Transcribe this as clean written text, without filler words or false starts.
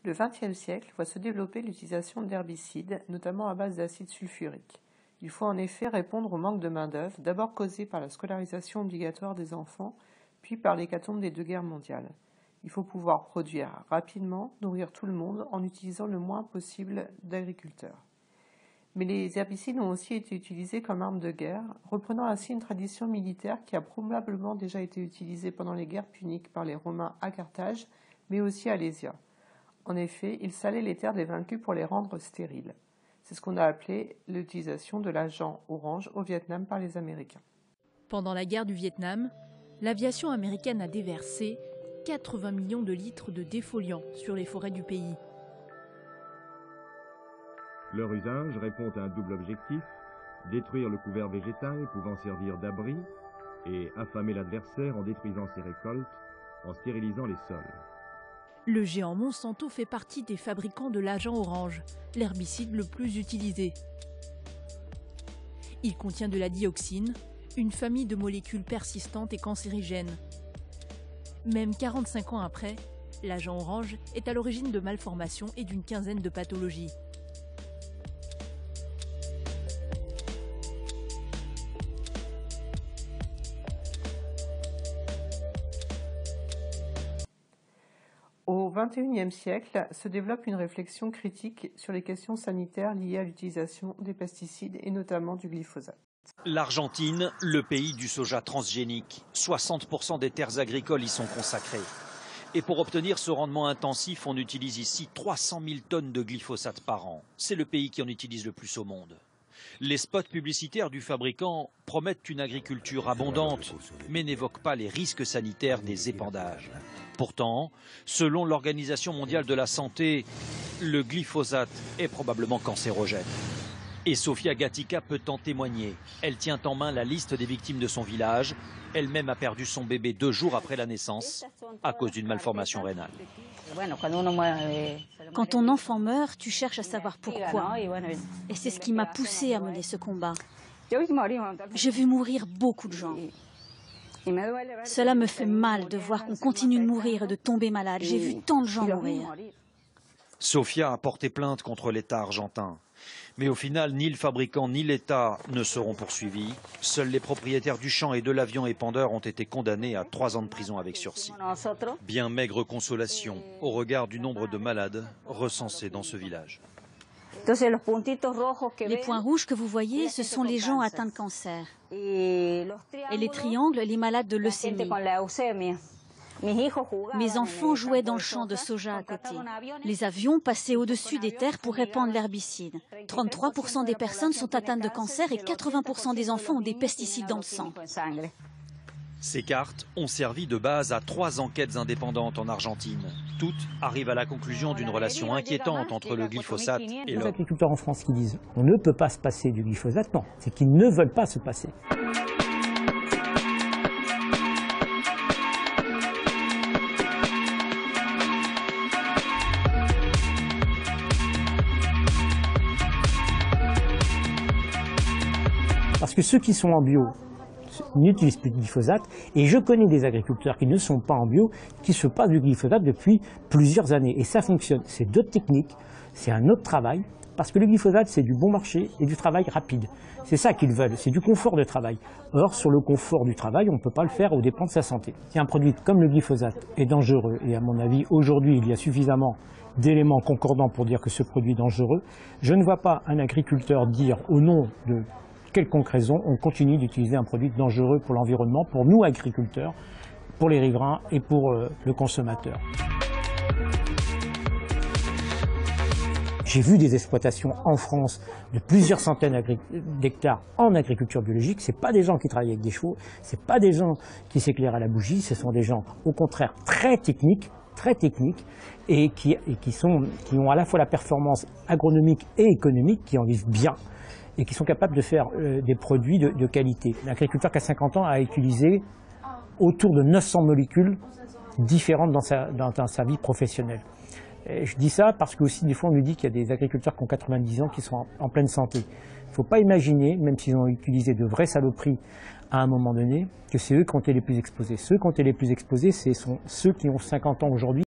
Le XXe siècle voit se développer l'utilisation d'herbicides, notamment à base d'acide sulfurique. Il faut en effet répondre au manque de main-d'œuvre, d'abord causé par la scolarisation obligatoire des enfants, puis par l'hécatombe des deux guerres mondiales. Il faut pouvoir produire rapidement, nourrir tout le monde en utilisant le moins possible d'agriculteurs. Mais les herbicides ont aussi été utilisés comme arme de guerre, reprenant ainsi une tradition militaire qui a probablement déjà été utilisée pendant les guerres puniques par les Romains à Carthage, mais aussi à Alésia. En effet, ils salaient les terres des vaincus pour les rendre stériles. C'est ce qu'on a appelé l'utilisation de l'agent orange au Vietnam par les Américains. Pendant la guerre du Vietnam, l'aviation américaine a déversé 80 millions de litres de défoliants sur les forêts du pays. Leur usage répond à un double objectif, détruire le couvert végétal pouvant servir d'abri et affamer l'adversaire en détruisant ses récoltes, en stérilisant les sols. Le géant Monsanto fait partie des fabricants de l'agent orange, l'herbicide le plus utilisé. Il contient de la dioxine, une famille de molécules persistantes et cancérigènes. Même 45 ans après, l'agent orange est à l'origine de malformations et d'une quinzaine de pathologies. Au XXIe siècle se développe une réflexion critique sur les questions sanitaires liées à l'utilisation des pesticides et notamment du glyphosate. L'Argentine, le pays du soja transgénique. 60% des terres agricoles y sont consacrées. Et pour obtenir ce rendement intensif, on utilise ici 300 000 tonnes de glyphosate par an. C'est le pays qui en utilise le plus au monde. Les spots publicitaires du fabricant promettent une agriculture abondante, mais n'évoquent pas les risques sanitaires des épandages. Pourtant, selon l'Organisation mondiale de la santé, le glyphosate est probablement cancérogène. Et Sofia Gatica peut en témoigner. Elle tient en main la liste des victimes de son village. Elle-même a perdu son bébé 2 jours après la naissance à cause d'une malformation rénale. Quand ton enfant meurt, tu cherches à savoir pourquoi. Et c'est ce qui m'a poussée à mener ce combat. J'ai vu mourir beaucoup de gens. Cela me fait mal de voir qu'on continue de mourir et de tomber malade. J'ai vu tant de gens mourir. Sofia a porté plainte contre l'État argentin. Mais au final, ni le fabricant ni l'État ne seront poursuivis. Seuls les propriétaires du champ et de l'avion épandeur ont été condamnés à 3 ans de prison avec sursis. Bien maigre consolation au regard du nombre de malades recensés dans ce village. Les points rouges que vous voyez, ce sont les gens atteints de cancer. Et les triangles, les malades de leucémie. Mes enfants jouaient dans le champ de soja à côté. Les avions passaient au-dessus des terres pour répandre l'herbicide. 33% des personnes sont atteintes de cancer et 80% des enfants ont des pesticides dans le sang. Ces cartes ont servi de base à 3 enquêtes indépendantes en Argentine. Toutes arrivent à la conclusion d'une relation inquiétante entre le glyphosate et Les l'homme. agriculteurs en France qui disent on ne peut pas se passer du glyphosate, non, c'est qu'ils ne veulent pas se passer. Parce que ceux qui sont en bio n'utilisent plus de glyphosate, et je connais des agriculteurs qui ne sont pas en bio, qui se passent du glyphosate depuis plusieurs années. Et ça fonctionne. C'est d'autres techniques, c'est un autre travail, parce que le glyphosate, c'est du bon marché et du travail rapide. C'est ça qu'ils veulent, c'est du confort de travail. Or, sur le confort du travail, on ne peut pas le faire aux dépens de sa santé. Si un produit comme le glyphosate est dangereux, et à mon avis, aujourd'hui, il y a suffisamment d'éléments concordants pour dire que ce produit est dangereux, je ne vois pas un agriculteur dire au nom de quelconque raison, on continue d'utiliser un produit dangereux pour l'environnement, pour nous agriculteurs, pour les riverains et pour le consommateur. J'ai vu des exploitations en France de plusieurs centaines d'hectares en agriculture biologique. Ce ne sont pas des gens qui travaillent avec des chevaux, ce ne sont pas des gens qui s'éclairent à la bougie, ce sont des gens au contraire très techniques et qui ont à la fois la performance agronomique et économique, qui en vivent bien, et qui sont capables de faire des produits de qualité. L'agriculteur qui a 50 ans a utilisé autour de 900 molécules différentes dans sa vie professionnelle. Et je dis ça parce que aussi des fois on nous dit qu'il y a des agriculteurs qui ont 90 ans qui sont en pleine santé. Il ne faut pas imaginer, même s'ils ont utilisé de vraies saloperies à un moment donné, que c'est eux qui ont été les plus exposés. Ceux qui ont été les plus exposés, ce sont ceux qui ont 50 ans aujourd'hui.